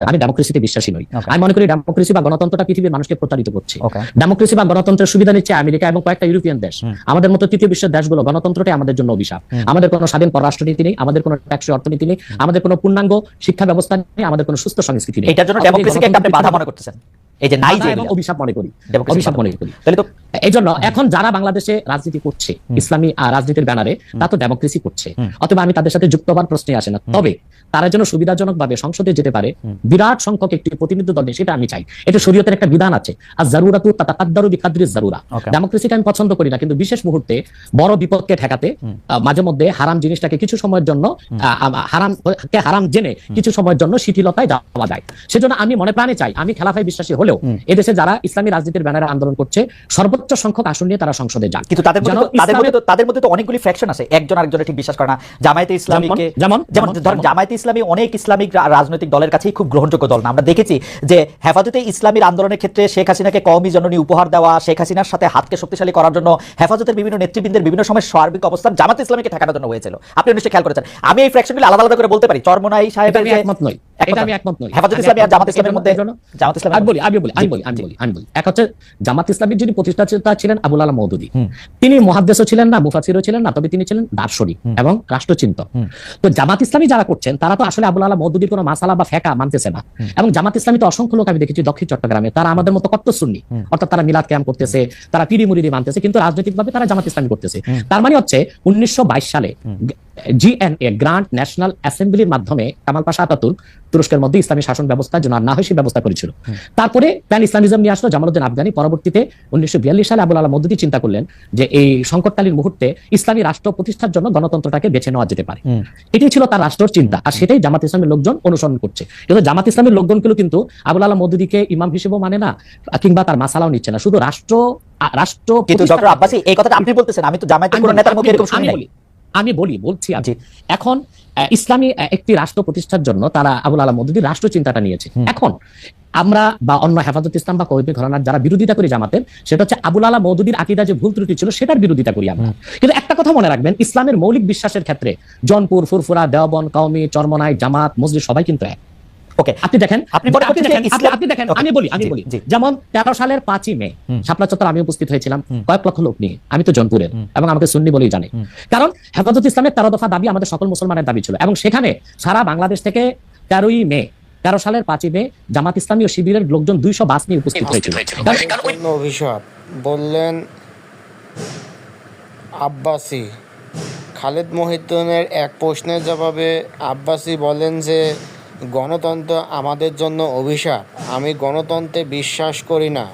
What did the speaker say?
আমি ডেমোক্রেসিতে বিশ্বাসী নই। আমি মনে করি ডেমোক্রেসি বা গণতন্ত্রটা পৃথিবীর মানুষকে প্রতারিত করছে। ডেমোক্রেসি বা গণতন্ত্রের সুবিধা নিচ্ছে আমেরিকা এবং কয়েকটা ইউরোপিয়ান দেশ। আমাদের মতো তৃতীয় বিশ্বের দেশগুলো গণতন্ত্রটাই আমাদের জন্য অভিশাপ। আমাদের কোনো স্বাধীন পররাষ্ট্রনীতি নেই, আমাদের কোনো ট্যাক্সি অর্থনীতি নেই, আমাদের কোনো পূর্ণাঙ্গ শিক্ষা ব্যবস্থা নেই, আমাদের কোনো সুস্থ সংস্কৃতি নেই। এটার জন্য ডেমোক্রেসিকে একটা বাধা মনে করতেছেন? এই যে নাই যে অভিশাপ মনে করি, অভিশাপ মনে করি। তাহলে তো এই জন্য এখন যারা বাংলাদেশে রাজনীতি করছে ইসলামী রাজনীতির ব্যানারে, তা তো ডেমোক্রেসি করছে, অথবা আমি তাদের সাথে যুক্ত হওয়ার প্রশ্নে আসে না। তবে তারা যেন সুবিধাজনক ভাবে সংসদে যেতে পারে, বিরাট সংখ্যক একটি প্রতিনিধি দল সেটা আমি চাই। এটা শরীয়তের একটা বিধান আছে, আর জারুরাতু তাতাকাদ্দারু বিকাদরিজ জারুরা। ডেমোক্রেসিটা আমি পছন্দ করি না, কিন্তু বিশেষ মুহূর্তে বড় বিপদকে ঠেকাতে মাঝে মধ্যে হারাম জিনিসটাকে কিছু সময়ের জন্য হারাম জেনে কিছু সময়ের জন্য শিথিলতায় যাওয়া যায়। সেজন্য আমি মনে প্রাণে চাই, আমি খেলাফায় বিশ্বাসী হলেও এদেশে যারা ইসলামী রাজনীতির ব্যানারে আন্দোলন করছে সর্বোচ্চ সংখ্যক আসন নিয়ে তারা সংসদে যান। কিন্তু তাদের মধ্যে তো অনেকগুলি ফ্যাকশন আছে, একজন আরেকজনের ঠিক বিশ্বাস করে না। জামায়াতে ইসলামীকে যেমন জামায়াতে ইসলামী অনেক ইসলামিক রাজনৈতিক দলের কাছেই খুব গ্রহণযোগ্য দল না। আমরা দেখেছি যে হেফাজতে ইসলামীর আন্দোলনের ক্ষেত্রে শেখ হাসিনাকে কওমি জননী উপহার দেওয়া, শেখ হাসিনার সাথে হাতকে শক্তিশালী করার জন্য হেফাজতের বিভিন্ন নেতৃবৃন্দের বিভিন্ন সময় সার্বিক অবস্থান জামায়াতে ইসলামীকে ঠেকানোর জন্য হয়েছিল। আপনি নিশ্চয়ই খেয়াল করেছেন। আমি এই ফ্যাকশনগুলো আলাদা আলাদা করে বলতে পারি। চরমোনাই সাহেবের যে একমত নই, এটা আমি একমত নই। হেফাজত ইসলামী আর জামাত ইসলামের মধ্যে আমি বলি এক হচ্ছে জামাত ইসলামীর যিনি প্রতিষ্ঠাতা ছিলেন আবুল আলা মওদুদী, তিনি মুহাদ্দিসও ছিলেন না, মুফাসসিরও ছিলেন না, তবে তিনি ছিলেন দার্শনিক এবং রাষ্ট্রচিন্তক। তো জামাত ইসলামী যারা করছেন তারা তো আসলে আবুল আলা মওদুদীর কোনো মাসালা বা ফেকা মানতেছে না। এবং জামাত ইসলামী তো অসংখ্য লোক আমি দেখেছি দক্ষিণ চট্টগ্রামে, তারা আমাদের মতো কত সুন্নি, অর্থাৎ তারা মিলাদ কিয়াম করতেছে, তারা পিরি মুরিদি মানতেছে, কিন্তু রাজনৈতিকভাবে তারা জামাত ইসলামী করতেছে। তার মানে হচ্ছে 1922 সালে জিএনএ গ্র্যান্ড ন্যাশনাল অ্যাসেম্বলির মাধ্যমে কামাল পাশা আতাতুর্ক তুরস্কের মধ্যে ইসলামী শাসন ব্যবস্থার জন্য না হয় সেই ব্যবস্থা করেছিল। তারপরে প্যান ইসলামিজম নিয়ে আসলো জামালউদ্দিন আফগানি। পরবর্তীতে 1942 সালে আবুল আলা মওদুদী চিন্তা করলেন যে এই সংকটকালীন মুহূর্তে ইসলামী রাষ্ট্র প্রতিষ্ঠার জন্য গণতন্ত্রটাকে বেছে নেওয়া যেতে পারে। এটাই ছিল তার রাষ্ট্রের চিন্তা, আর সেটাই জামাত ইসলামের লোকজন অনুসরণ করছে। কিন্তু জামাত ইসলামের লোকজনগুলো কিন্তু আবুল আলা মওদুদীকে ইমাম হিসেবেও মানে না, কিংবা তার মাসালাও নিচ্ছে না, শুধু রাষ্ট্র। কিন্তু ডক্টর আব্বাসী এই কথাটা আপনি বলতেছেন, আমি তো জামায়াতের কোনো নেতার মুখে এরকম শুনি নাই। আমি বলছি আজ এখন ইসলামী একটি রাষ্ট্র প্রতিষ্ঠার জন্য তারা আবুল আলা মওদুদীর রাষ্ট্র চিন্তাটা নিয়েছে। এখন আমরা বা অন্য হেফাজত ইসলাম বা কওমি ঘরানার যারা বিরোধিতা করি জামাতের, সেটা হচ্ছে আবুল আলা মওদুদীর আকীদা যে ভুল ত্রুটি ছিল সেটার বিরোধিতা করি আমরা। কিন্তু একটা কথা মনে রাখবেন, ইসলামের মৌলিক বিশ্বাসের ক্ষেত্রে জনপুর, ফুরফুরা, দেওবন্দ, কওমি, চরমোনাই, জামাত, মসজিদ সবাই কিন্তু এক। ওকে, আপনি দেখেন, আমি বলি যেমন 13 সালের 5ই মে শাপলা চত্বর আমি উপস্থিত হয়েছিলাম কয়েক লক্ষ লোক নিয়ে। আমি তো জনপুরের এবং আমাকে সুন্নি বলেই জানে, কারণ হেফাজত ইসলামের 13 দফা দাবি আমাদের সকল মুসলমানের দাবি ছিল। এবং সেখানে সারা বাংলাদেশ থেকে 13 সালের 5ই মে জামাত ইসলামী ও শিবিরের লোকজন 200 বাস নিয়ে উপস্থিত হয়েছিল। অভিশাপ বললেন আব্বাসী। খালেদ মহিউদ্দিনের এক প্রশ্নের জবাবে আব্বাসী বলেন যে গণতন্ত্র আমাদের জন্য অভিশাপ। আমি গণতন্ত্রে বিশ্বাস করি না।